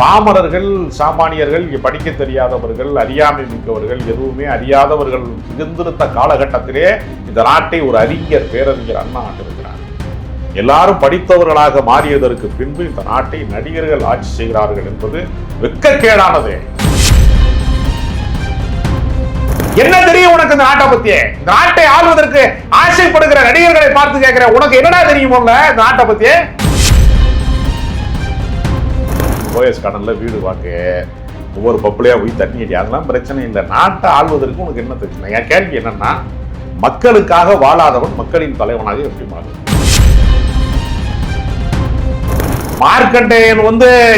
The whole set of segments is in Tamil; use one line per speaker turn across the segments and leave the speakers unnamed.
பாமரர்கள், சாமானியர்கள், படிக்க தெரியாதவர்கள், அறியாமை மிக்கவர்கள், எதுவுமே அறியாதவர்கள் மிகுந்திருந்த காலகட்டத்திலே இந்த நாட்டை ஒரு அறிஞர், பேரறிஞர் அண்ணா ஆண்டிருக்கிறார். எல்லாரும் படித்தவர்களாக மாறியதற்கு பின்பு இந்த நாட்டை நடிகர்கள் ஆட்சி செய்கிறார்கள் என்பது வெட்கக்கேடானது. என்ன தெரியும் உனக்கு இந்த நாட்டை பத்தி? இந்த நாட்டை ஆள்வதற்கு ஆசைப்படுகிற நடிகர்களை பார்த்து கேட்கிற உனக்கு என்னடா தெரியுமோ இந்த நாட்டை பத்தி? போயஸ் கடன்ல வீடு வாங்க, ஒவ்வொரு பப்புலையா போய் தண்ணி அடி, அதெல்லாம் பிரச்சனை இல்லை. நாட்டை ஆள்வதற்கு உனக்கு என்ன பிரச்சனை? என் கேள்வி என்னன்னா, மக்களுக்காக வாழாதவன் மக்களின் தலைவனாக எப்படி மாறும்? மார்க்கண்டேயன்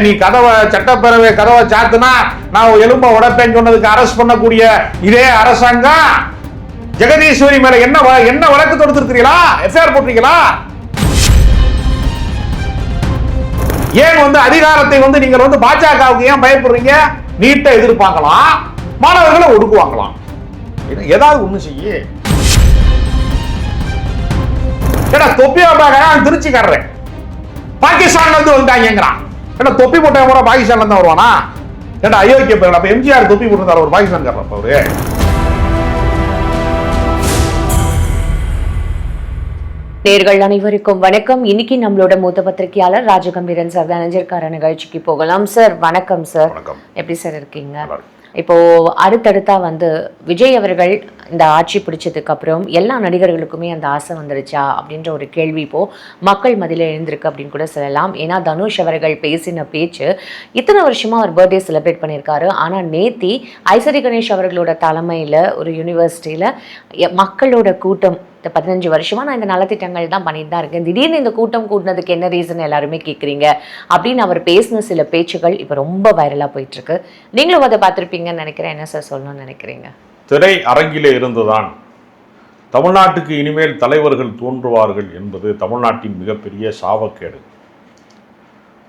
நீ கதவை, சட்டப்பேரவை கதவை சாத்துனா நான் எலும்ப உடப்பேன்னு சொன்னதுக்கு அரெஸ்ட் பண்ணக்கூடிய இதே அரசாங்கம் ஜெகதீஸ்வரி மேல என்ன வழக்கு தொடுத்திருக்கிறீங்களா? எஃப்ஐஆர் போட்டிருக்கீங்களா? ஏன் அதிகாரத்தை நீங்கள் பாஜகவுக்கு ஏன் பயப்படுறீங்க? நீட்டை எதிர்ப்பாங்களாம், மாணவர்களை ஒடுக்குவாங்களாம். ஏதாவது ஒண்ணு செய்ய. தொப்பியா திருச்சிக்காரன் பாகிஸ்தான்ல இருந்து வந்தாங்கிறான். தொப்பி போட்ட முறை பாகிஸ்தான்ல இருந்து வருவானா? அயோக்கிய பேர். அப்ப எம்ஜிஆர் தொப்பி போட்டிருந்தார் ஒரு பாகிஸ்தான்காரர். அப்ப அவரு
நேயர்கள் அனைவருக்கும் வணக்கம். இன்னைக்கு நம்மளோட மூத்த பத்திரிகையாளர் ராஜகம்பீரன் சார் தான் இணைஞ்சிருக்கார. நிகழ்ச்சிக்கு போகலாம். சார் வணக்கம். சார் எப்படி சார் இருக்கீங்க? இப்போ அடுத்தடுத்தா விஜய் அவர்கள் இந்த ஆட்சி பிடிச்சதுக்கு அப்புறம் எல்லா நடிகர்களுக்குமே அந்த ஆசை வந்துருச்சா அப்படின்ற ஒரு கேள்வி இப்போ மக்கள் மத்தியில எழுந்திருக்கு அப்படின்னு கூட சொல்லலாம். ஏன்னா தனுஷ் அவர்கள் பேசின பேச்சு, இத்தனை வருஷமா அவர் பர்த்டே செலிப்ரேட் பண்ணியிருக்காரு. ஆனா நேத்தி ஐசரி கணேஷ் அவர்களோட தலைமையில ஒரு யூனிவர்சிட்டியில மக்களோட கூட்டம், 15 வருஷமா நான் இந்த நலத்திட்டங்கள் தான் பண்ணிட்டு தான் இருக்கேன், திடீர்னு இந்த கூட்டம் கூட்டினதுக்கு என்ன ரீசன் எல்லாருமே கேட்குறீங்க அப்படின்னு அவர் பேசின சில பேச்சுகள் இப்போ ரொம்ப வைரலா போயிட்டு இருக்கு. நீங்களும் அதை பார்த்துருப்பீங்கன்னு நினைக்கிறேன். என்ன சார் சொல்லணும்னு நினைக்கிறீங்க?
திரை அரங்கிலே இருந்துதான் தமிழ்நாட்டுக்கு இனிமேல் தலைவர்கள் தோன்றுவார்கள் என்பது தமிழ்நாட்டின் மிகப்பெரிய சாபக்கேடு.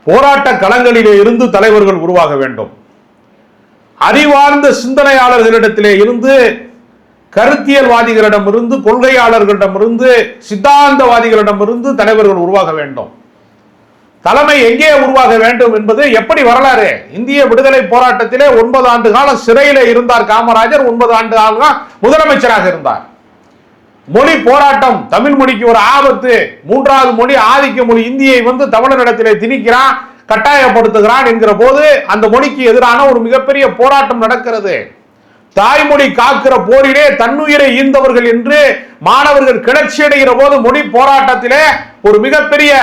போராட்ட களங்களிலே இருந்து தலைவர்கள் உருவாக வேண்டும். அறிவார்ந்த சிந்தனையாளர்களிடத்திலே இருந்து, கருத்தியல்வாதிகளிடமிருந்து, கொள்கையாளர்களிடமிருந்து, சித்தாந்தவாதிகளிடமிருந்து தலைவர்கள் உருவாக வேண்டும். தலைமை எங்கே உருவாக வேண்டும் என்பது எப்படி வரலாறு? இந்திய விடுதலை போராட்டத்திலே 9 ஆண்டு காலம் சிறையிலே இருந்தார் காமராஜர். 9 ஆண்டு காலம் முதலமைச்சராக இருந்தார். மொழி போராட்டம், தமிழ் மொழிக்கு ஒரு ஆபத்து, 3வது மொழி ஆதிக்க மொழி இந்தியை தமிழரிடத்திலே திணிக்கிறான், கட்டாயப்படுத்துகிறான் என்கிற போது அந்த மொழிக்கு எதிரான ஒரு மிகப்பெரிய போராட்டம் நடக்கிறது. தாய்மொழி காக்கிற போரிலே தன்னுயிரை ஈந்தவர்கள் என்று மாணவர்கள் கிளர்ச்சி அடைகிற போது மொழி போராட்டத்திலே ஒரு மிகப்பெரிய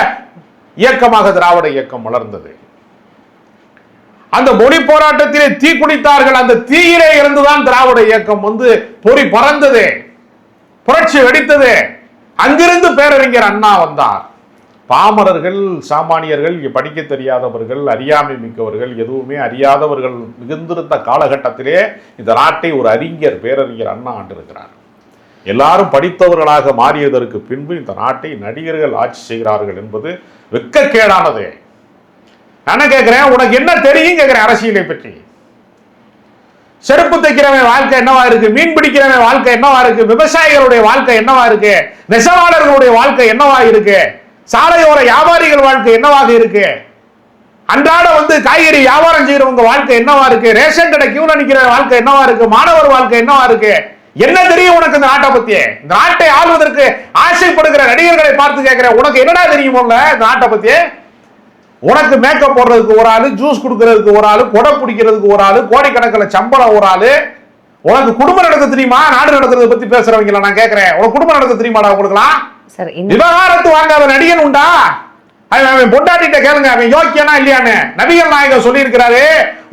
இயக்கமாக திராவிட இயக்கம் வளர்ந்தது. அந்த மொழி போராட்டத்திலே தீ குடித்தார்கள். அந்த தீயிலே இருந்துதான் திராவிட இயக்கம் பொறி பறந்தது, புரட்சி வெடித்தது. அங்கிருந்து பேரறிஞர் அண்ணா வந்தார். பாமரர்கள், சாமானியர்கள், படிக்க தெரியாதவர்கள், அறியாமை மிக்கவர்கள், எதுவுமே அறியாதவர்கள் மிகுந்திருந்த காலகட்டத்திலே இந்த நாட்டை ஒரு அறிஞர், பேரறிஞர் அண்ணா ஆண்டிருக்கிறார். எல்லாரும் படித்தவர்களாக மாறியதற்கு பின்பு இந்த நாட்டை நடிகர்கள் ஆட்சி செய்கிறார்கள் என்பது வெட்கக்கேடானது. நான் கேட்கிறேன், உனக்கு என்ன தெரியும் கேட்கிறேன் அரசியலை பற்றி? செருப்பு தைக்கிறவன் வாழ்க்கை என்னவா இருக்கு? மீன் பிடிக்கிறவன் வாழ்க்கை என்னவா இருக்கு? விவசாயிகளுடைய வாழ்க்கை என்னவா இருக்கு? நெசவாளர்களுடைய வாழ்க்கை என்னவா இருக்கு? சாலையோர வியாபாரிகள் வாழ்க்கை என்னவாக இருக்கு? அன்றாட காய்கறி வியாபாரம் செய்யறவங்க வாழ்க்கை என்னவா இருக்கு? ரேஷன் கடை கியூல நிக்கிற வாழ்க்கை என்னவா இருக்கு? மாணவர் வாழ்க்கை என்னவா இருக்கு? என்ன தெரியும் உனக்கு இந்த நாட்டை பத்தி? இந்த நாட்டை ஆள்வதற்கு ஆசைப்படுகிற நடிகர்களை பார்த்து கேட்கிற உனக்கு என்னடா தெரியுமோ இந்த நாட்டை பத்தி? உனக்கு மேக்கப் போடுறதுக்கு ஒரு ஆளு, ஜூஸ் குடுக்கிறதுக்கு ஒரு ஆளு, கொடை பிடிக்கிறதுக்கு ஒரு ஆளு, கோடிக்கணக்கில் சம்பளம் ஒரு ஆளு. உனக்கு குடும்பம் நடத்த தெரியுமா? நாடு நடத்துறதை பத்தி பேசுறவங்க நான் கேட்கிறேன், உனக்கு குடும்பம் நடத்த தெரியுமாடா? உங்களுக்குலாம் விவகாரத்து வாங்காத நடிகன் உண்டா? அவன் பொண்டாட்டிட்ட கேளுங்க, அவன் யோக்கியனா இல்லையான்னு. நபிகள் நாயகர் சொல்லி இருக்கிறாரு,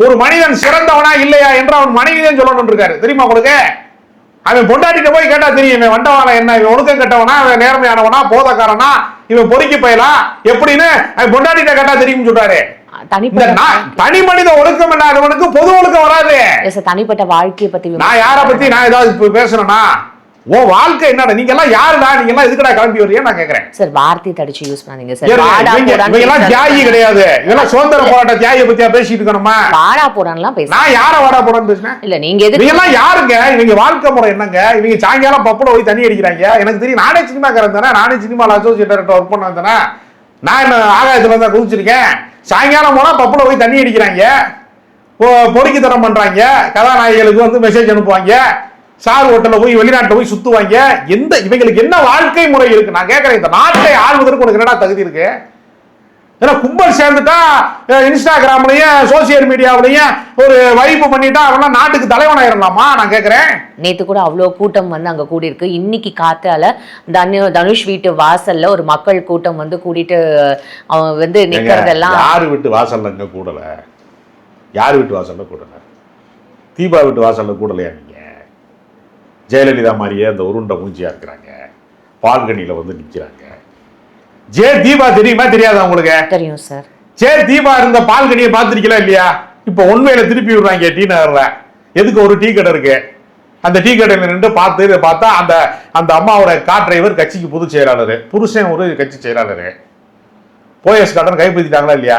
ஒரு மனிதன் சிறந்தவனா இல்லையா என்று அவன் மனைவிதான் சொல்லணும் இருக்காரு. தெரியுமா உங்களுக்கு? அவன் பொண்டாட்டிட்ட போய் கேட்டா தெரியும் இவன் வண்டவானா என்ன, இவன் ஒழுக்கம் கட்டவனா, அவன் நேர்மையானவனா, போதக்காரனா, இவன் பொறுக்கி பயலா எப்படின்னு அவன் பொண்டாட்டிட்ட கேட்டா தெரியும் சொல்றாரு. தனி மனித ஒழுக்கம் இல்லாதவனுக்கு பொது ஒழுக்கம் வராது.
தனிப்பட்ட வாழ்க்கையை பத்தி
நான் யாரை பத்தி நான் ஏதாவது பேசுறேன்னா, உன் வாழ்க்கை என்னடா? நீங்க எல்லாம் யாருடா? நீங்க எல்லாம் எதுக்குடா கிளம்பி வரீங்க நான் கேக்குறேன்.
சார் வார்த்தை தடிச்சு யூஸ் பண்ணீங்க சார்.
இவங்க எல்லாம் தியாகி கிடையாது. இதெல்லாம் சுதந்திர போராட்ட தியாகியை பத்தியா பேசிட்டு இருக்கணுமா?
வாடா போடான்லாம் பேச.
நான் யார வாடா போடான்னு பேசுனேன்?
இல்ல நீங்க
இவங்க எல்லாம் யாருங்க? இவங்க வாழ்க்கை முறை என்னங்க? இவங்க சாயங்காலம் பப்புல போய் தண்ணி அடிக்கிறாங்க. எனக்கு தெரியும், நானே சினிமாக்காரன் தானே, நானே சினிமால அசோசியேட் டைரக்டர் ஒர்க் பண்ண தானே. நான் என்ன ஆகாயத்துல தான் குதிச்சிருக்கேன்? சாயங்காலம் போனா பப்புல போய் தண்ணி அடிக்கிறாங்க, பொறுக்கி தரம் பண்றாங்க, கதாநாயகிகளுக்கு வந்து மெசேஜ் அனுப்புவாங்க, சார் ஹோட்டல்ல போய் வெளிநாட்டுல போய் சுத்துவாங்க. இவங்களுக்கு என்ன வாழ்க்கை முறை இருக்கு? நான் கேட்கறேன், இந்த நாட்டை ஆள்வதற்கு உனக்கு என்னடா தகுதி இருக்கு? ஏன்னா கும்பல் சேர்ந்துட்டா இன்ஸ்டாகிராம்லயும் சோசியல் மீடியாவிலையும் ஒரு வைப்பு பண்ணிட்டா அவெல்லாம் நாட்டுக்கு தலைவனாயிரலாமா? நான் கேட்கறேன்.
நேத்து கூட அவ்வளோ கூட்டம் வந்து அங்க கூடி இருக்கு. இன்னைக்கு காத்தால தனுஷ் வீட்டு வாசல்ல ஒரு மக்கள் கூட்டம் வந்து கூடிட்டு அவங்க வந்து நிக்கிறதெல்லாம்.
யாரு வீட்டு வாசல்ல இங்க கூடல? யாரு வீட்டு வாசல்ல கூடல? தீபா வீட்டு வாசல்ல கூடலையா? நீங்க ஜெயலலிதா மாதிரியே அந்த உருண்டை மூஞ்சியா இருக்கிறாங்க, பால்கனியில வந்து நிக்கிறாங்க. ஜே தீபா தெரியுமா தெரியாதா உங்களுக்கு?
தெரியும் சார்.
ஜே தீபா இருந்த பால்கனியை பார்த்திருக்கீங்களா இல்லையா? இப்ப ஒன்வேல திருப்பி விடுறாங்க டி நகர்ல. எதுக்கு? ஒரு டீ கடை இருக்கு, அந்த டீ கடையில நின்று பார்த்தா அந்த அம்மாவோட கார் டிரைவர் கட்சிக்கு பொதுச் செயலாளர், புருஷன் ஒரு கட்சி செயலாளர். போயஸ் கார்டன் கைப்பற்றிட்டாங்களா இல்லையா?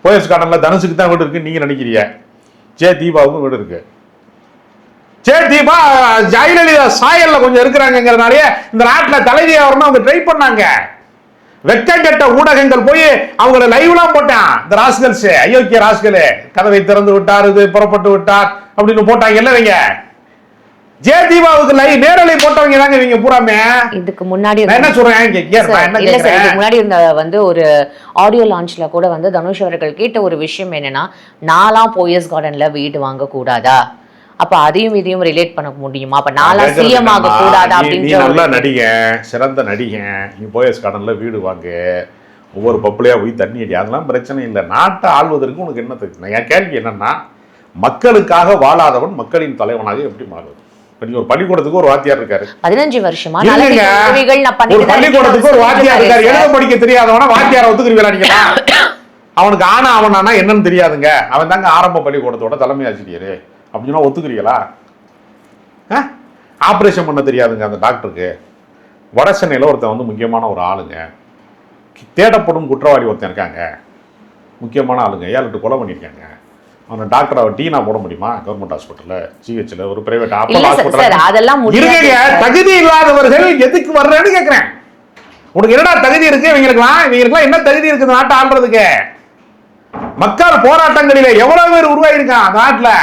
போயஸ் கார்டன்ல தனுஷுக்கு தான் வீடு இருக்கு நீங்க நினைக்கிறீங்க, ஜே தீபாவுக்கும் வீடு இருக்கு. ஜே தீபா ஜெயலலிதா சாயல்ல கொஞ்சம் இருக்கிறாங்கிறதுனாலே இந்த நாட்டில் தலைவியா வரணும் அவங்க ட்ரை பண்ணாங்க. வெக்கங்கெட்ட ஊடகங்கள் போய் அவங்கள லைவ்லாம் போட்டான். இந்த ராஸ்கல்ஸ், அயோக்கிய ராஸ்கல், கதவை திறந்து விட்டார், இது புறப்பட்டு விட்டார் அப்படின்னு போட்டாங்க. இல்லைங்க, ஜே தீபாவுக்கு நேரலை போட்டவங்க தாங்க இவங்க பூராமே.
இதுக்கு முன்னாடி
என்ன சொல்றேன்,
இதுக்கு முன்னாடி இருந்த வந்து ஒரு ஆடியோ லான்ச்ல கூட வந்து தனுஷ் அவர்கள் கேட்ட ஒரு விஷயம் என்னன்னா, நாலாம் போயஸ் கார்டன்ல வீடு வாங்க கூடாதா? அப்ப அதையும் இதையும் ரிலேட் பண்ண முடியுமா? அப்ப நாளா சிஎம் ஆக கூடாதா அப்படின்ற
நல்ல நடிகன், சிறந்த நடிகன், நீ போயஸ் கார்டன்ல வீடு வாங்க, ஒவ்வொரு பப்புலையா போய் தண்ணி அடி, அதெல்லாம் பிரச்சனை இல்லை. நாட்டை ஆள்வதற்கு உனக்கு என்ன தெரியும்? என் கேள்வி என்னன்னா, மக்களுக்காக வாழாதவன் மக்களின் தலைவனாக எப்படி மாறுவது? ஒரு பள்ளிக்கூடத்துக்கு ஒரு வாத்தியார் இருக்காரு,
15 வருஷமா
ஒரு பள்ளிக்கூடத்துக்கு ஒரு வாத்தியார் இருக்காரு, எழுத படிக்க தெரியாதவனா வாத்தியாரை ஒத்துக்கிறீங்களா நீங்க? அவனுக்கு ஆனா அவனானா என்னன்னு தெரியாதுங்க, அவன் தாங்க ஆரம்ப பள்ளிக்கூடத்தோட தலைமை ஆசிரியர் அப்படின்னா ஒத்துக்கிறீங்களா? ஆப்ரேஷன் பண்ண தெரியாதுங்க அந்த டாக்டருக்கு. வட சென்னையில் ஒருத்தன் வந்து முக்கியமான ஒரு ஆளுங்க, தேடப்படும் குற்றவாளி ஒருத்தன் இருக்காங்க, முக்கியமான ஆளுங்க, 7-8 கொலை பண்ணியிருக்காங்க. அவனை டாக்டர் டீனா போட முடியுமா? கவர்மெண்ட் ஹாஸ்பிட்டலில், ஜிஹெச்ல, ஒரு பிரைவேட் ஹாஸ்பிட்டல் தகுதி இல்லாதவர்கள் எதுக்கு வர்றேன்னு கேட்கிறேன். உனக்கு என்னடா தகுதி இருக்கு? இவங்களுக்குலாம் என்ன தகுதி இருக்கு நாட்டை ஆள்றதுக்கு? மக்கள் போராட்டங்களில எவ்வளவு பேர் உருவாயிருக்கான் அந்த நாட்டில்?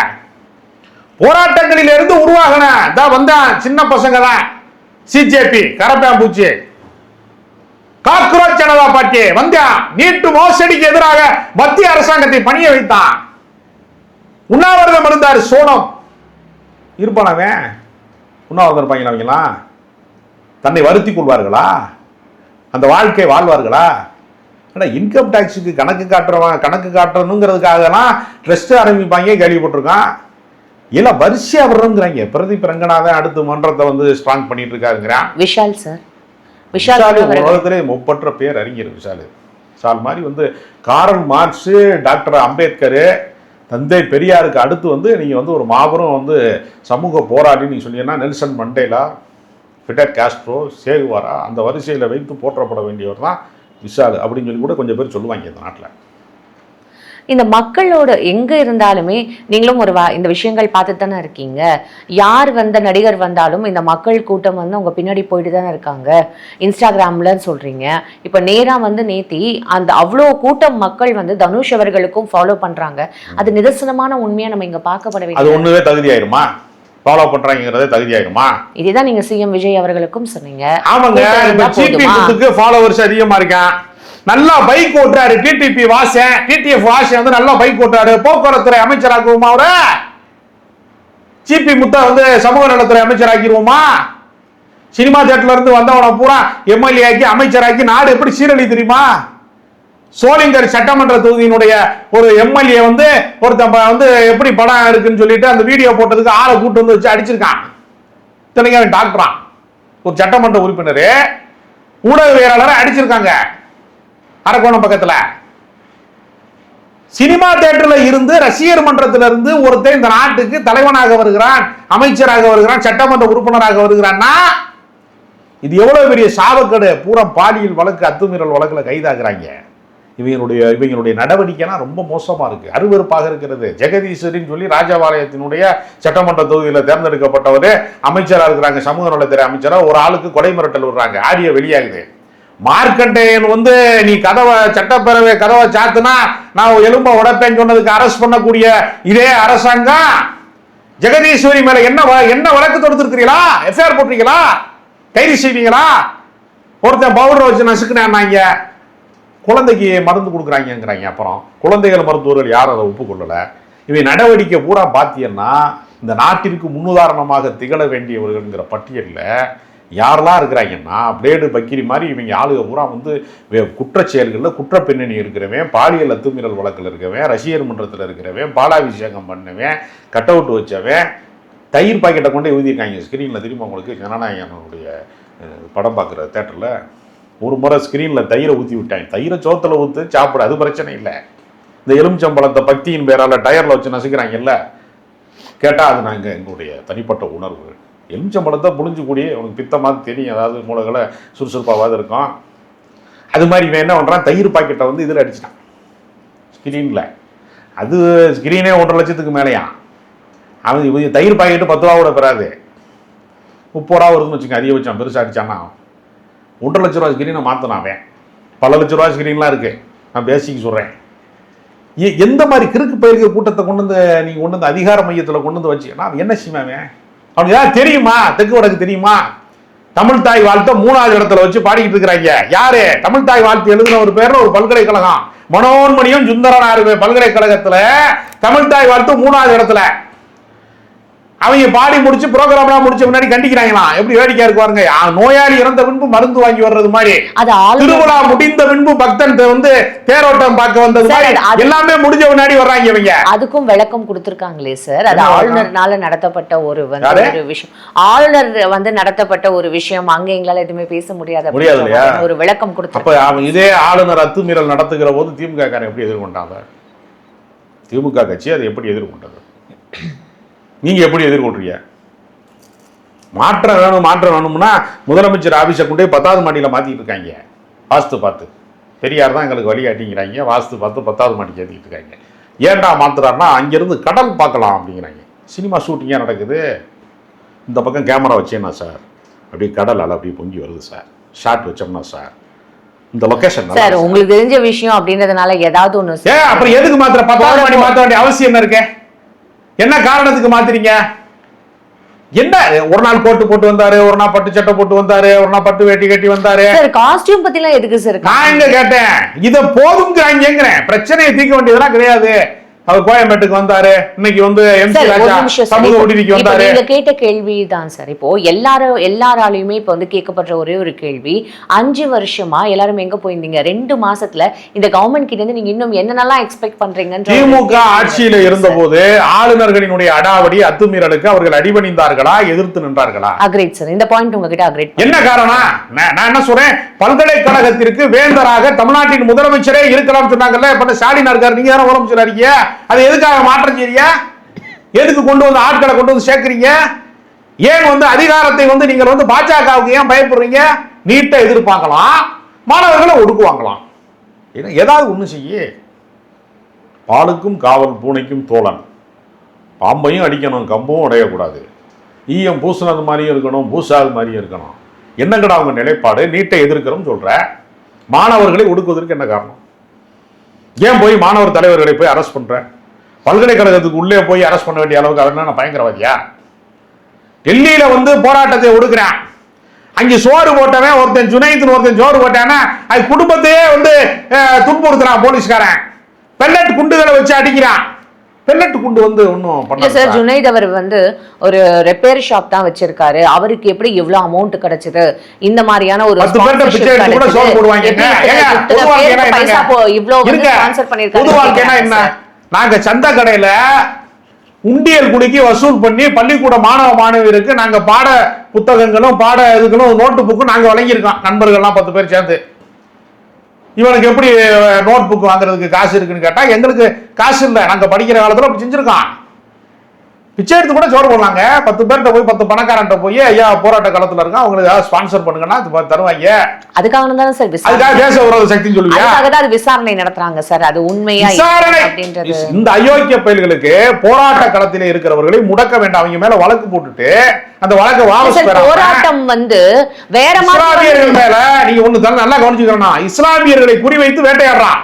போராட்டங்களில் இருந்து உருவாகின வந்தான் சின்ன பசங்க தான். சிஜேபி, கரப்பாம்பூச்சி, காக்ரோச் ஜனதா பார்ட்டி வந்தான். நீட்டு மோசடிக்கு எதிராக மத்திய அரசாங்கத்தை பணிய வைத்தான். உண்ணாவிரதம் இருந்தார் சோனம். இருப்பானவன் உண்ணாவிரதம் இருப்பாங்க. அவங்களாம் தன்னை வருத்தி கொள்வார்களா? அந்த வாழ்க்கை வாழ்வார்களா? இன்கம் டாக்ஸுக்கு கணக்கு காட்டணுங்கிறதுக்காகலாம் ட்ரஸ்ட் ஆரம்பிப்பாங்க, கேள்விப்பட்டிருக்கான். எல்லாம் வரிசையா வர்றோங்கிறாங்க. பிரதீப் ரங்கநாதன் அடுத்து மன்றத்தை வந்து ஸ்ட்ராங் பண்ணிட்டு இருக்காருங்கிறான்.
விஷால் சார்,
விஷால் உலகத்திலே ஒப்பற்ற பேர் அறிஞர் விஷால் மாதிரி வந்து காரல் மார்க்ஸ், டாக்டர் அம்பேத்கர், தந்தை பெரியாருக்கு அடுத்து வந்து நீங்க வந்து ஒரு மாபெரும் வந்து சமூக போராளி நீங்க சொன்னீங்கன்னா Nelson Mandela, Fidel Castro, Che Guevara, அந்த வரிசையில் வைத்து போற்றப்பட வேண்டியவர் தான் விஷால் அப்படின்னு சொல்லி கூட கொஞ்சம் பேர் சொல்லுவாங்க இந்த நாட்டில்.
இந்த மக்களோட எங்க இருந்தாலுமே நீங்களும் இந்த விஷயங்கள் பார்த்துட்டு தானே இருக்கீங்க. யார் வந்த நடிகர் வந்தாலும் இந்த மக்கள் கூட்டம் வந்து அவங்க பின்னாடி போயிட்டு தானே இருக்காங்க. இன்ஸ்டாகிராம்ல சொல்றீங்க, இப்ப நேரா வந்து நேத்தி அந்த அவ்வளோ கூட்டம் மக்கள் வந்து தனுஷ் அவர்களுக்கும் ஃபாலோ பண்றாங்க. அது நிதர்சனமான உண்மையா நம்ம இங்க பார்க்கப்பட வேண்டும்.
அது ஒண்ணுவே தகுதியாயிருமா? ஃபாலோ பண்றாங்கிறதே தகுதியாயிருமா?
இதுதான் நீங்க சிஎம் விஜய் அவர்களுக்கும் சொன்னீங்க.
ஆமாங்க, ஃபாலோவர்ஸ் அதிகமா இருக்கான். நல்லா பைக் ஓட்டுறாரு டிடிபி வாசன், டிடிஎஃப் வாசன் வந்து நல்லா பைக் ஓட்டுறாரு. போக்குவரத்துறை அமைச்சராக்குவோமா? அவரை ஜிபி முத்தா வந்து சமூக நலத்துறை அமைச்சராக்கிடுவோமா? சினிமா தேட்டர்ல இருந்து வந்தவனை பூரா எம்எல்ஏ ஆக்கி அமைச்சராக்கி நாடு எப்படி சீரழி தெரியுமா? சோளிங்கர் சட்டமன்ற தொகுதியினுடைய ஒரு எம்எல்ஏ வந்து ஒருத்தன் வந்து எப்படி படம் இருக்குன்னு சொல்லிட்டு அந்த வீடியோ போட்டதுக்கு ஆளை கூட்டு வந்து வச்சு அடிச்சிருக்கான். இத்தனைக்கு டாக்டரா, ஒரு சட்டமன்ற உறுப்பினர் ஊடகவியலாளரை அடிச்சிருக்காங்க அரக்கோணம் பக்கத்துல. சினிமா தியேட்டர்ல இருந்து ரசிகர் மன்றத்தில இருந்து ஒருத்தர் இந்த நாட்டுக்கு தலைவனாக வருகிறான், அமைச்சராக வருகிறான், சட்டமன்ற உறுப்பினராக வருகிறான்னா இது எவ்வளவு பெரிய சாபக்கேடு. பூரா பாலியல் வழக்கு, அத்துமீறல் வழக்குல கைதாகிறாங்க. இவங்களுடைய நடவடிக்கைலாம் ரொம்ப மோசமா இருக்கு, அருவருப்பாக இருக்கிறது. ஜெகதீஸ்வரின்னு சொல்லி ராஜபாளையத்தினுடைய சட்டமன்ற தொகுதியில் தேர்ந்தெடுக்கப்பட்டவர் அமைச்சராக இருக்கிறாங்க, சமூக நலத்துறை அமைச்சராக. ஒரு ஆளுக்கு கொலை மிரட்டல் விடுறாங்க, ஆடியோ வெளியாகுது. மார்க்கண்டேயன் வந்து நீ சட்டப்பேரவை கதவை சாத்துனா நான் எலும்ப உடைப்பேன்னு சொன்னதுக்கு அரெஸ்ட் பண்ணக்கூடிய இதே அரசாங்கம் ஜெகதீஸ்வரி மேல என்ன வழக்கு தொடுத்திருக்கிறீங்களா? எஃப்ஐஆர் போட்டிருக்கீங்களா? கைது செய்வீங்களா? ஒருத்தன் பவுடர் வச்சு நசுக்குனாங்க, குழந்தைக்கு மருந்து கொடுக்குறாங்கிறாங்க. அப்புறம் குழந்தைகள் மருத்துவர்கள் யாரும் அதை ஒப்புக்கொள்ளல. இவை நடவடிக்கை பூரா பார்த்தீங்கன்னா இந்த நாட்டிற்கு முன்னுதாரணமாக திகழ வேண்டியவர்கள்ங்கிற பட்டியலில் யாரெல்லாம் இருக்கிறாங்கன்னா பிளேடு பக்கிரி மாதிரி இவங்க ஆளுக பூரா வந்து குற்றச் செயல்களில் குற்ற பின்னணி இருக்கிறவன், பாலியல் அத்துமீறல் வழக்கில் இருக்கிறவன், ரசிகர் மன்றத்தில் இருக்கிறவன், பாலாபிஷேகம் பண்ணவன், கட் அவுட் வச்சவன், தயிர் பாக்கெட்டை கொண்டு எழுதியிருக்காங்க ஸ்க்ரீனில். தெரியுமா உங்களுக்கு? ஜனநாயகனுடைய படம் பார்க்குற தேட்டரில் ஒரு முறை ஸ்க்ரீனில் தயிரை ஊற்றி விட்டாங்க. தயிரை சோத்தில் ஊற்று சாப்பிட, அது பிரச்சனை இல்லை. இந்த எலுமிச்சம்பழத்தை பக்தியின் பேரால் டயரில் வச்சு நசுக்கிறாங்கல்ல, கேட்டால் அது நாங்கள் எங்களுடைய தனிப்பட்ட உணர்வு. எலுமிச்சம்பழத்தை புழிஞ்சுக்கூடிய உனக்கு பித்தமாக தெரியும், அதாவது மூளைகளை சுறுசுறுப்பாவது இருக்கும். அது மாதிரி இவன் என்ன பண்ணுறான், தயிர் பாக்கெட்டை வந்து இதில் அடிச்சிட்டான் ஸ்க்ரீனில். அது ஸ்க்ரீனே 1.5 லட்சத்துக்கு மேலேயா. அவன் தயிர் பாக்கெட்டு 10 ரூபா கூட பெறாது, 30 ரூபா வருதுன்னு வச்சுக்க. அதிகபட்சம் பெருசாக அடிச்சானா 1.5 லட்ச ரூபா ஸ்க்ரீனை மாற்றினாவேன். பல லட்ச ரூபா ஸ்க்ரீன்லாம் இருக்குது. நான் பேசிக்கு சொல்கிறேன். எந்த மாதிரி கிறுக்கு பயிர்க்க கூட்டத்தை கொண்டு வந்து நீங்கள் கொண்டு வந்து அதிகார மையத்தில் கொண்டு வந்து வச்சுன்னா என்ன செய்வாங்க? அவனுக்கு ஏதாவது தெரியுமா? தெற்கு வடக்கு தெரியுமா? தமிழ் தாய் வாழ்த்தை 3வது இடத்துல வச்சு பாடிக்கிட்டு இருக்கிறாங்க. யாரு? தமிழ் தாய் வாழ்த்து எழுதின ஒரு பேர்ல ஒரு பல்கலைக்கழகம், மனோன்மணியம் சுந்தரனார் பல்கலைக்கழகத்துல தமிழ் தாய் வாழ்த்து 3வது இடத்துல. அவங்க பாடி முடிச்சு ப்ரோக்ராம்லாம் முடிச்ச முன்னாடி கண்டிக்கிறாங்களா? எப்படி வேடிக்கையா இருக்குவாருங்க. நோயாளி இறந்த பின்பு மருந்து வாங்கி வர்றது மாதிரி, திருவிழா முடிந்த பின்பு பக்தன் வந்து தேரோட்டம் பார்க்க வந்தது மாதிரி எல்லாமே முடிஞ்ச முன்னாடி வர்றாங்க இவங்க.
அதுக்கும் விளக்கம் கொடுத்திருக்காங்களே சார். அது ஆளுநர்னால நடத்தப்பட்ட ஒரு விஷயம். ஆளுநர் வந்து நடத்தப்பட்ட ஒரு விஷயம். அங்க எங்களால எதுவுமே பேச முடியாது ஒரு விளக்கம் கொடுத்து.
இதே ஆளுநர் அத்துமீறல் நடத்துகிற போது திமுக காரன் எப்படி எதிர்கொண்டாங்க? திமுக கட்சி அதை எப்படி எதிர்கொண்டது? நீங்க எப்படி எதிர்கொள்றீங்க? மாற்றம் வேணும்னா முதலமைச்சர் ஆபீஸை கொண்டே 10வது மாடியில் மாத்திட்டு இருக்காங்க. வாஸ்து பார்த்து பெரியார் தான் எங்களுக்கு வழிகாட்டிங்கிறாங்க. வாஸ்து பார்த்து 10வது மாடிக்கு ஏற்றிக்கிட்டு இருக்காங்க. ஏன்டா மாத்துறாருன்னா அங்கிருந்து கடல் பார்க்கலாம் அப்படிங்கிறாங்க. சினிமா ஷூட்டிங்காக நடக்குது. இந்த பக்கம் கேமரா வச்சேன்னா சார் அப்படியே கடல் அலை அப்படியே பொங்கி வருது சார். ஷாட் வச்சோம்னா சார் இந்த லொகேஷன்
சார் உங்களுக்கு தெரிஞ்ச விஷயம் அப்படின்றதுனால ஏதாவது ஒன்று.
அப்புறம் எதுக்கு மாத்திர 10வது மாடி மாற்ற வேண்டிய அவசியம் என்ன இருக்கு? என்ன காரணத்துக்கு மாத்திரீங்க? என்ன ஒரு நாள் கோட்டு போட்டு வந்தாரு, ஒரு நாள் பட்டு சட்டை போட்டு வந்தாரு, ஒரு நாள் பட்டு வேட்டி கட்டி வந்தாரு.
சார் காஸ்டியூம் பத்திலாம் எதுக்கு சார்?
நான் எங்க கேட்டேன், இத போதுங்கிறாங்கிறேன். பிரச்சனையை தீர்க்க வேண்டியதெல்லாம் கிடையாது. அவர் கோயம்பேட்டுக்கு வந்தாரு, இன்னைக்கு வந்து எம்சி ராஜா சமூக உதவிக்கு வந்தாரு.
நீங்க கேட்ட கேள்விதான் சார். இப்போ எல்லாராலையுமே இப்போ வந்து கேட்கப்படுற ஒரே ஒரு கேள்வி, 5 வருஷமா எல்லாரும் எங்க போயிருந்தீங்க? 2 மாசத்துல இந்த கவர்மெண்ட் கிட்ட இருந்து நீங்க இன்னும் என்னென்னலாம் எக்ஸ்பெக்ட் பண்றீங்கன்ற.
திமுக ஆட்சியில இருந்த போது ஆளுநர்களினுடைய அடாவடி அத்துமீறலுக்கு அவர்கள் அடிபணிந்தார்களா, எதிர்த்து நின்றார்களா?
Agreed sir. இந்த பாயிண்ட் உங்ககிட்ட அக்ரேட்.
என்ன காரணம்? நான் என்ன சொல்றேன், பல்கலைக்கழகத்திற்கு வேந்தராக தமிழ்நாட்டின் முதலமைச்சரே இருக்கலாம் சொன்னாங்கல்ல. இப்ப ஸ்டாலின் இருக்காரு, நீங்க தானே முதலமைச்சர் இருக்கீங்க. அது எதுக்காக மாற்றம் செய்றீங்க? எதுக்கு கொண்டு வந்து ஆட்களை கொண்டு வந்து சேர்க்கிறீங்க? ஏன் வந்து அதிகாரத்தை வந்து நீங்கள் வந்து பாஜகவுக்கு ஏன் பயப்படுறீங்க? நீட்டை எதிர்பார்க்கலாம், மாணவர்களை ஒடுக்குவாங்களாம். ஏதாவது ஒண்ணு செய்ய. பாலுக்கும் காவல் பூனைக்கும் தோழன். பாம்பையும் அடிக்கணும், கம்பும் உடையக்கூடாது. ஈயம் பூசினது மாதிரியும் இருக்கணும், பூசாது மாதிரியும் இருக்கணும். என்னங்கடா அவங்க நிலைப்பாடு? நீட்டை எதிர்க்கிறோம் சொல்ற, மாணவர்களை ஒடுக்குவதற்கு என்ன காரணம்? ஏன் போய் மாணவர் தலைவர்களை போய் அரெஸ்ட் பண்ற? பல்கலைக்கழகத்துக்கு உள்ளே போய் அரெஸ்ட் பண்ண வேண்டிய அளவுக்கு அவர் நான் பயங்கரவாதியா? டெல்லியில வந்து போராட்டத்தை ஒடுக்குறேன். அங்கே சோறு போட்டவன் ஒருத்தன் ஜுனைத்னு ஒருத்தன் சோறு போட்டானா அது குடும்பத்தையே வந்து துன்புறுத்துறான் போலீஸ்காரன். பெல்லட் குண்டுகளை வச்சு அடிக்கிறான். பெல்லட் குண்டு வந்து ஒன்றும் பண்ணல
சார். ஜுனைத் அவர் வந்து ஒரு ரிப்பேர் ஷாப் தான் வச்சிருக்காரு. அவருக்கு எப்படி எவ்வளவு அமௌண்ட் கிடைச்சது? இந்த மாதிரியான ஒரு
நாங்க சந்த கடையில உண்டியல் குடிக்கி வசூல் பண்ணி பள்ளிக்கூட மாணவ மாணவியருக்கு நாங்க பாட புத்தகங்களும் பாட இதுகளும் நோட்டு புக்கும் நாங்க வழங்கியிருக்கோம். நண்பர்கள்லாம் 10 பேர் சேர்ந்து. இவனுக்கு எப்படி நோட் புக் வாங்குறதுக்கு காசு இருக்குன்னு கேட்டா எங்களுக்கு காசு இல்லை. நாங்க படிக்கிற காலத்துல அப்படி செஞ்சிருக்கோம். பிச்சை எடுத்து கூட சோறு போடலாங்க. 10 பேர்கிட்ட போய் 10 பணக்காரன்ட்ட போய் ஐயா போராட்ட காலத்துல இருக்கான் அவங்களுக்கு ஏதாவது ஸ்பான்சர் பண்ணுங்கன்னா தருவாங்க.
அதுக்காக தானே சார்
அதுக்காக தேச விரோத சக்தின்னு சொல்லுவீங்க.
அது விசாரணை நடத்துறாங்க சார். அது உண்மையா அப்படின்றது.
இந்த அயோக்கிய பயல்களுக்கு போராட்ட களத்திலே இருக்கிறவர்களை முடக்க வேண்டாம். அவங்க மேல வழக்கு போட்டுட்டு அந்த வழக்கை வாபஸ் பெற
போராட்டம் வேற
இஸ்லாமியர்கள் மேல நீங்க ஒண்ணு தான் நல்லா கவனிச்சுக்கணும். இஸ்லாமியர்களை குறிவைத்து வேட்டையாடுறான்.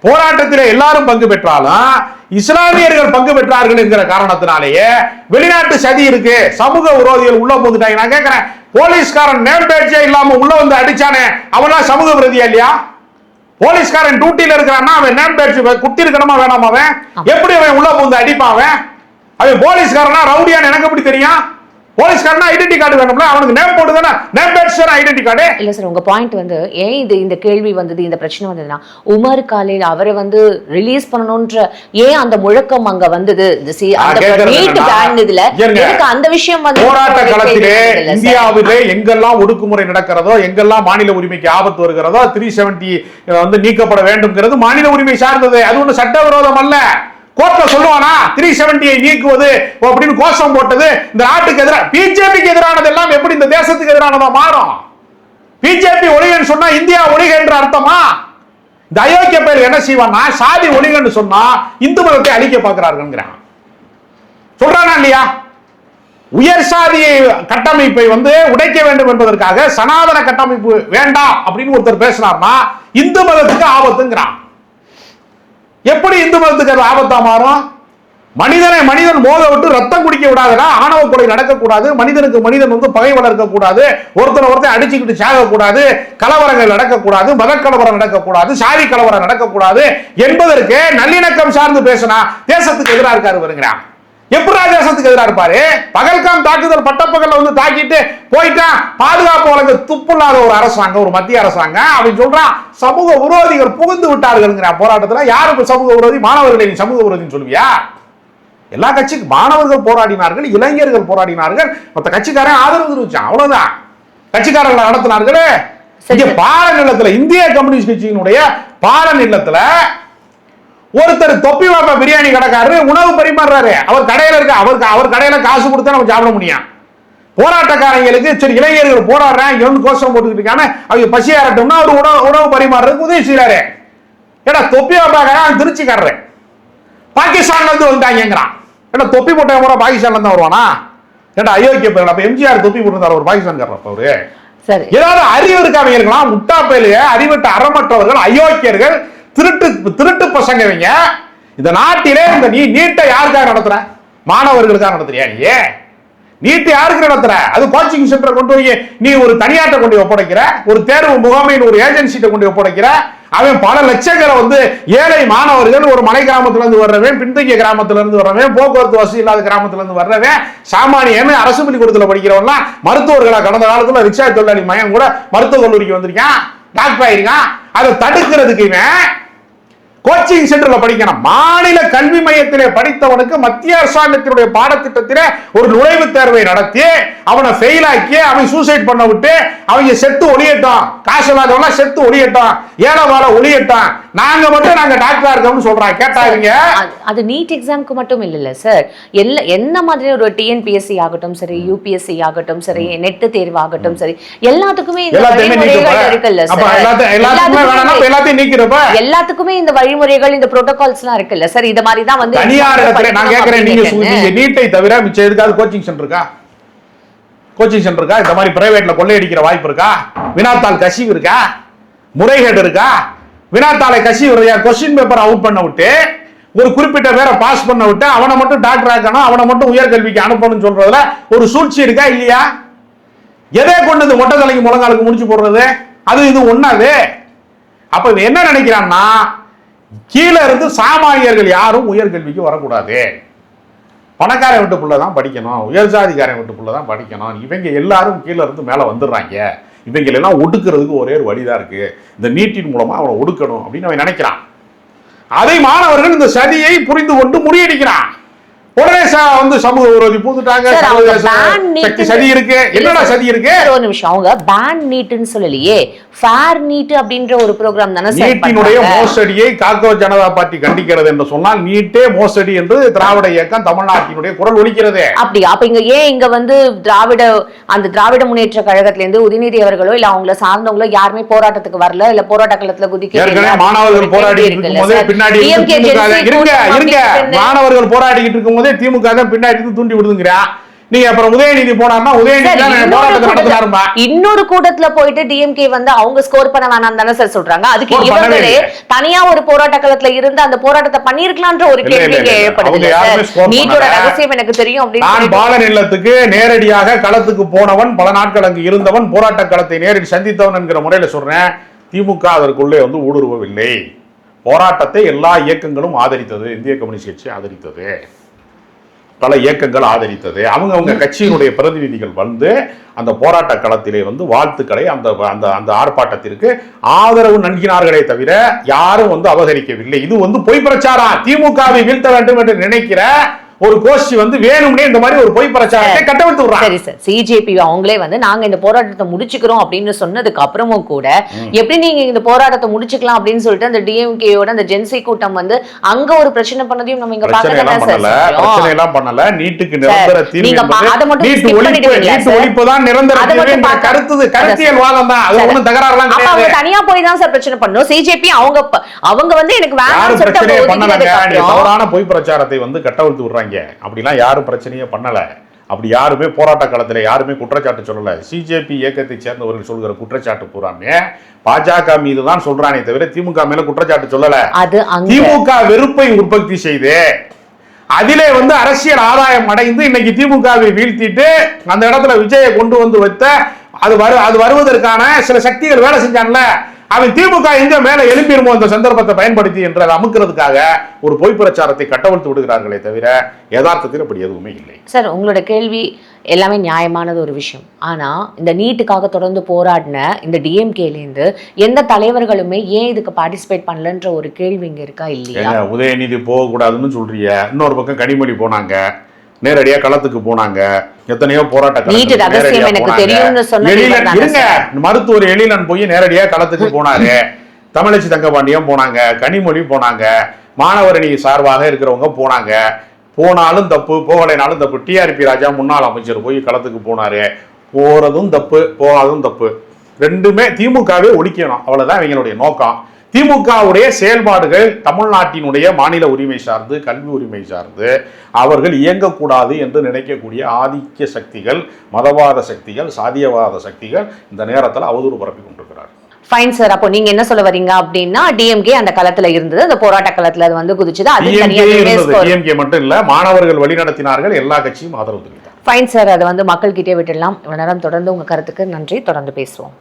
போராட்டத்திலே எல்லாரும் பங்கு பெற்றாலும் இஸ்லாமியர்கள் பங்கு பெற்றார்கள் என்கிற காரணத்தினாலேயே வெளிநாட்டு சதி இருக்கு, சமூக விரோதிகள் உள்ள போந்துட்டாங்க. நான் கேட்கிறேன், போலீஸ்காரன் நேம் பேட்சே இல்லாம உள்ள வந்து அடிச்சானே அவன் சமூக விரோதியா இல்லையா? போலீஸ்காரன் டியூட்டில இருக்கிறான்னா அவன் நேம் பேட்ச் குட்டி இருக்கணுமா வேணாமா? அவன் எப்படி அவன் உள்ள போந்து அடிப்பான்? அவன் போலீஸ்காரனா ரவுடியான்னு எனக்கு எப்படி தெரியும்? போலீஸ்காரனா ஐடென்டி கார்டு வேணும்ல, அவனுக்கு நேம் போட்டு தானே நேம் பேட்ச் ஐடென்டி கார்டு.
இல்ல சார், உங்க பாயிண்ட் ஏன் இந்த கேள்வி வந்தது, இந்த பிரச்சனை வந்ததுன்னா உமர் காலில் அவரை ரிலீஸ் பண்ணணும்ன்ற ஏன் அந்த முழக்கம் அங்க வந்தது? அந்த விஷயம்
போராட்ட களத்திலே இந்தியாவிலே எங்கெல்லாம் ஒடுக்குமுறை நடக்கிறதோ, எங்கெல்லாம் மாநில உரிமைக்கு ஆபத்து வருகிறதோ 370 நீக்கப்பட வேண்டும்ங்கிறது மாநில உரிமை சார்ந்தது. அது ஒண்ணு சட்டவிரோதம் அல்ல. கோர்ட்ல சொல்லுவானா 370 நீக்குவது அப்படின்னு கோஷம் போட்டது இந்த நாட்டுக்கு எதிராக, பிஜேபிக்கு எதிரானது எல்லாம் எப்படி இந்த தேசத்துக்கு எதிரானதா மாறும்? பிஜேபி ஒழிகன்னு சொன்னா இந்தியா ஒழிக என்ற அர்த்தமா? இந்த அயோக்கிய பேர் என்ன செய்வான்னா, சாதி ஒழிகன்னு சொன்னா இந்து மதத்தை அழிக்க பார்க்கிறார்கள் சொல்றானா இல்லையா? உயர் சாதி கட்டமைப்பை உடைக்க வேண்டும் என்பதற்காக சனாதன கட்டமைப்பு வேண்டாம் அப்படின்னு ஒருத்தர் பேசினார்னா இந்து மதத்துக்கு ஆபத்துங்கிறான். எப்படி இந்து மதத்துக்கு ஆபத்தா மாறும்? மனிதன் மோத விட்டு ரத்தம் குடிக்க விடாதடா, ஆணவ கொலை நடக்கக்கூடாது, மனிதனுக்கு மனிதன் பகை வளர்க்க கூடாது, ஒருத்தர் அடிச்சுக்கிட்டு சாகக்கூடாது, கலவரங்கள் நடக்கக்கூடாது, மத கலவரம் நடக்கக்கூடாது, சாதி கலவரம் நடக்கக்கூடாது என்பதற்கு நல்லிணக்கம் சார்ந்து பேசினா தேசத்துக்கு எதிராக இருக்காரு வருகிறான். எப்படி தேசத்துக்கு எதிராக இருப்பாரு? பகல்காம் தாக்குதல் பட்டப்பகல்ல தாக்கிட்டு போயிட்டான், பாதுகாப்பு வழங்க துப்புள்ளாத ஒரு அரசாங்கம், ஒரு மத்திய அரசாங்கம். அவன் சொல்றான் சமூக விரோதிகள் புகுந்து விட்டார்கள் போராட்டத்தில். யாருக்கு சமூக விரோதி? மாணவர்களை நீ சமூக விரோதின்னு சொல்லுவியா? எல்லா கட்சிக்கு மாணவர்கள் போராடினார்கள், இளைஞர்கள் போராடினார்கள், மற்ற கட்சிக்காரன் ஆதரவு தெரிவிச்சான், அவ்வளவுதான். கட்சிக்காரர்கள் நடத்தினார்கள். பாலநிலத்துல இந்திய கம்யூனிஸ்ட் கட்சியினுடைய பாலநிலத்துல ஒருத்தர் தொப்பி வாப்பா பிரியாணி கடைக்காரரு உணவு பரிமாறுறாரு. அவர் கடையில இருக்க, அவர் கடையில காசு கொடுத்தா நம்ம சாப்பிட முடியும். போராட்டக்காரங்களுக்கு சரி இளைஞர்கள் போராடுறேன் இங்க கோஷம் போட்டுக்கிட்டு இருக்காங்க, அவங்க பசியாரட்டும்னா ஒரு உணவு பரிமாறுறதுக்கு உதவி செய்யறாரு. ஏடா தொப்பி வாப்பாக்காரன் திருச்சிக்காரரு பாகிஸ்தான்ல இருந்து வந்துட்டாங்கிறான். ஏன்னா தொப்பி போட்ட முறை பாகிஸ்தான்ல இருந்து வருவானா? ஏன்னா அயோக்கிய பேர். அப்ப எம்ஜிஆர் தொப்பி போட்டிருந்தார் ஒரு பாகிஸ்தான்காரர். அவரு ஏதாவது அறிவு இருக்காம இருக்கலாம், முட்டா பேருங்க, அறிவிட்ட அறமற்றவர்கள், அயோக்கியர்கள், திருட்டு பசங்க. இந்த நாட்டிலே இந்த நீட்டை யாருக்காக நடத்துற? மாணவர்களுக்காக நடத்துறியா? நீட்டு யாருக்கு நடத்துற? அது கோச்சிங் சென்டர் கொண்டு போய் நீ ஒரு தனியாட்ட கொண்டு ஒப்படைக்கிற, ஒரு தேர்வு முகாமையில் ஒரு ஏஜென்சிட்ட கொண்டு ஒப்படைக்கிற. அவன் பல லட்சங்களை ஏழை மாணவர்கள், ஒரு மலை கிராமத்துல இருந்து வர்றவன், பின்தங்கிய கிராமத்துல இருந்து வர்றவன், போக்குவரத்து வசதி இல்லாத கிராமத்துல இருந்து வர்றவன், சாமானியன், அரசு பள்ளிக்கூடத்துல படிக்கிறவன்லாம் மருத்துவர்களா கடந்த காலத்துல ரிக்ஷா தொழிலாளி மகன் கூட மருத்துவ கல்லூரிக்கு வந்திருக்கான், டாக்டர் ஆயிருக்கான். அதை தடுக்கிறதுக்கு கோச்சிங் சென்டர்ல படிக்கணும். மாநில கல்வி மையத்திலே படித்தவனுக்கு மத்திய அரசாங்கத்தினுடைய பாடத்திட்டத்திலே ஒரு நுழைவுத் தேர்வை நடத்தி அவனை ஃபெயில் ஆக்கி அவன் சூசைட் பண்ண விட்டு அவங்க செத்து ஒளியட்டும், காசு இல்லாதவெல்லாம் செத்து ஒளியட்டும், ஏழவால ஒளியட்டும், நாங்க மட்டும் நாங்க டாக்டரா இருக்கோம்னு சொல்றாங்க. கேட்டாங்க.
அது நீட் எக்ஸாம்க்கு மட்டும் இல்ல சார், என்ன மாதிரி ஒரு டிஎன்பிஎஸ்சி ஆகட்டும் சரி, யூபிஎஸ்சி ஆகட்டும் சரி, நெட் தேர்வு ஆகட்டும் சரி, எல்லாத்துக்குமே இந்த வழிமுறைகள் இருக்குல்ல சார். எல்லாத்துக்குமே இந்த வழிமுறைகள், இந்த புரோட்டோகால்ஸ்லாம் இருக்குல்ல சார். இது மாதிரி தான்
தனியார் இடத்துல நான் கேக்குறேன், நீங்க நீட்டை தவிர மிச்சம் எதுக்காவது கோச்சிங் சென்டர் இருக்கா? கோச்சிங் சென்டர் இருக்கா? இந்த மாதிரி பிரைவேட்ல கொள்ளையடிக்கிற வாய்ப்பு இருக்கா? வினாத்தாள் கசிவு இருக்கா? முறைகேடு இருக்கா? வினாத்தாளை கசிவு, கொஸ்டின் பேப்பர் அவுட் பண்ண விட்டு ஒரு குறிப்பிட்ட பேரை பாஸ் பண்ண விட்டு அவனை மட்டும் டாக்டர் ஆக்கணும், அவனை மட்டும் உயர்கல்விக்கு அனுப்பணும் சொல்றதுல ஒரு சூழ்ச்சி இருக்கா இல்லையா? எதை கொண்டு மொட்டை தலைக்கு முழங்காலுக்கு முடிச்சு போடுறது? அது இது ஒண்ணாது. அப்ப என்ன நினைக்கிறான்னா, கீழே இருந்து சாமானியர்கள் யாரும் உயர்கல்விக்கு வரக்கூடாது, பணக்காரன் வீட்டு புள்ள தான் படிக்கணும், உயர் ஜாதிக்காரன் வீட்டு புள்ள தான் படிக்கணும், இவங்க எல்லாரும் கீழே இருந்து மேலே வந்துடுறாங்க, இவங்களெல்லாம் ஒடுக்கிறதுக்கு ஒரே ஒரு வழிதான் இருக்கு, இந்த நீட்டின் மூலமா அவனை ஒடுக்கணும் அப்படின்னு அவன் நினைக்கிறான். அதை மாணவர்கள் இந்த சதியை புரிந்து கொண்டு முறியடிக்கிறான். உடனே வந்து சமூக விரோதி பூந்துட்டாங்க. சதி இருக்கு. என்னடா சதி இருக்கு?
ஒரு நிமிஷம், அவங்க பேன் நீட்னு சொல்லலையே, ஃபேர் நீட் அப்படின்ற ஒரு ப்ரோகிராம் தானே சார்.
நீட்டினுடைய மோசடியை காக்கோ ஜனதா பார்ட்டி கண்டிக்கிறது என்று சொன்னால் நீட்டே மோசடி என்று திராவிட இயக்கம் தமிழ்நாட்டினுடைய குரல் ஒலிக்கிறது.
அப்படி அப்ப இங்க ஏன் இங்க வந்து திராவிட முன்னேற்ற கழகத்துல இருந்து உதயநிதி அவர்களோ இல்ல அவங்கள சார்ந்தவங்களோ யாருமே போராட்டத்துக்கு வரல, இல்ல போராட்ட களத்துல குதிக்க
மாணவர்கள் போராடி இருக்கும் போதே பின்னாடி மாணவர்கள் போராடிக்கிட்டு இருக்கும் போதே திமுக தான் பின்னாடி இருந்து தூண்டி விடுதுங்கிறா. நீங்க அப்புறம் உதயநிதி போனாருன்னா
இன்னொரு கூட்டத்துல போயிட்டு டிஎம்கே வந்து அவங்க ஸ்கோர் பண்ண வேணாம் தானே சார் சொல்றாங்க. அதுக்கு இவங்களே தனியா ஒரு போராட்ட களத்துல இருந்து அந்த போராட்டத்தை பண்ணிருக்கலாம்ன்ற ஒரு கேள்வி ஏற்படுது. நீட்டோட ரகசியம் எனக்கு தெரியும் அப்படின்னு
நான் பாலன் இல்லத்துக்கு நேரடியாக களத்துக்கு போனவன், பல நாட்கள் அங்கு இருந்தவன், போராட்ட களத்தை நேரடி சந்தித்தவன் என்கிற முறையில சொல்றேன். திமுக அதற்குள்ளே வந்து ஊடுருவவில்லை. போராட்டத்தை எல்லா இயக்கங்களும் ஆதரித்தது. இந்திய கம்யூனிஸ்ட் கட்சி ஆதரித்தது, பல இயக்கங்கள் ஆதரித்தது. அவங்க கட்சியினுடைய பிரதிநிதிகள் வந்து அந்த போராட்ட களத்திலே வந்து வாழ்த்துக்களை அந்த ஆர்ப்பாட்டத்திற்கு ஆதரவு நல்கினார்களே தவிர யாரும் வந்து அபகரிக்கவில்லை. இது வந்து பொய் பிரச்சாரம். திமுகவை வீழ்த்த வேண்டும் என்று நினைக்கிற ஒரு கோஷ்டி வந்து வேணும்னே இந்த மாதிரி ஒரு பொய் பிரச்சாரத்தை கட்டவிழ்த்து விடுறாங்க.
சரி சார், சிஜேபி அவங்களே வந்து நாங்க இந்த போராட்டத்தை முடிச்சுக்கிறோம் அப்படின்னு சொன்னதுக்கு அப்புறமும் கூட எப்படி நீங்க இந்த போராட்டத்தை முடிச்சுக்கலாம் அப்படின்னு சொல்லிட்டு அந்த டிஎம்கேயோட அந்த ஜென்சி கூட்டம் வந்து அங்க ஒரு பிரச்சனை பண்ணதையும் நம்ம இங்க பார்க்கதான் சார்.
பிரச்சனை எல்லாம் பண்ணல. நீட்டுக்கு நிரந்தர தீர்வு என்பது நீட் ஒழிப்பு தான் நிரந்தர தீர்வு என்ற கருத்தியல் வாதம் தான். அது ஒண்ணும் தகராறுலாம் கிடையாது.
அவங்க தனியா போய் தான் சார் பிரச்சனை பண்ணணும். சிஜேபி அவங்க வந்து எனக்கு வேண்டாம்னு சொல்லிட்டு
தவறான பொய் பிரச்சாரத்தை வந்து கட்டவிழ்த்து விடுறாங்க. அப்படிலாம் யாரும் பிரச்சனையே பண்ணல. அப்படி யாருமே போராட்ட காலத்துல யாருமே குற்றச்சாட்டு சொல்லல. சிஜேபி இயக்கத்தை சேர்ந்தவர்கள் சொல்கிற குற்றச்சாட்டு பூராமே பாஜக மீது தான் சொல்றானே தவிர திமுக மேல குற்றச்சாட்டு சொல்லல. திமுக வெறுப்பை உற்பத்தி செய்து அதிலே வந்து அரசியல் ஆதாயம் அடைந்து இன்னைக்கு திமுகவை வீழ்த்திட்டு அந்த இடத்துல விஜயை கொண்டு வந்து வைத்த அது வருவதற்கான சில சக்திகள் வேலை செஞ்சான்ல. அவன் திமுக எங்க மேல எழுப்பிடுமோ அந்த சந்தர்ப்பத்தை பயன்படுத்தி என்றதை அமுக்கிறதுக்காக ஒரு பொய் பிரச்சாரத்தை கட்டவிழ்த்து விடுகிறார்களே தவிர யதார்த்தத்தில் அப்படி எதுவுமே இல்லை.
சார், உங்களோட கேள்வி எல்லாமே நியாயமானது ஒரு விஷயம். ஆனா இந்த நீட்டுக்காக தொடர்ந்து போராடின இந்த டிஎம்கேலேருந்து எந்த தலைவர்களுமே ஏன் இதுக்கு பார்ட்டிசிபேட் பண்ணலன்ற ஒரு கேள்வி இங்க இருக்கா இல்லையா?
உதயநிதி போகக்கூடாதுன்னு சொல்றீங்க. இன்னொரு பக்கம் கனிமொழி போனாங்க, நேரடியா களத்துக்கு போனாங்க. எத்தனையோ போராட்ட மருத்துவர் எழிலன் போய் நேரடியா களத்துக்கு போனாரு. தமிழச்சி தங்கபாண்டியம் போனாங்க, கனிமொழி போனாங்க, மாணவரணி சார்பாக இருக்கிறவங்க போனாங்க. போனாலும் தப்பு, போகலைனாலும் தப்பு. டிஆர்பி ராஜா முன்னாள் அமைச்சர் போய் களத்துக்கு போனாரு. போறதும் தப்பு, போகாதும் தப்பு. ரெண்டுமே திமுகவே ஒழிக்கணும், அவ்வளவுதான் இவங்களுடைய நோக்கம். திமுகவுடைய செயல்பாடுகள் தமிழ்நாட்டினுடைய மாநில உரிமை சார்ந்து, கல்வி உரிமை சார்ந்து அவர்கள் இயங்கக்கூடாது என்று நினைக்கக்கூடிய ஆதிக்க சக்திகள், மதவாத சக்திகள், சாதியவாத சக்திகள் இந்த நேரத்தில் அவதூறு பரப்பி கொண்டிருக்கிறார்.
ஃபைன் சார், அப்போ நீங்க என்ன சொல்ல வரீங்க அப்படின்னா டிஎம்கே அந்த களத்துல இருந்தது, அந்த போராட்ட களத்துல அது வந்து குதிச்சது.
டிஎம்கே மட்டும் இல்ல, மாணவர்கள் வழிநடத்தினார்கள், எல்லா கட்சியும் ஆதரவு தெரிவித்தார்.
ஃபைன் சார், அதை வந்து மக்கள் கிட்டே விட்டுடலாம். இவ்வளவு நேரம் தொடர்ந்து உங்க கருத்துக்கு நன்றி. தொடர்ந்து பேசுவோம்.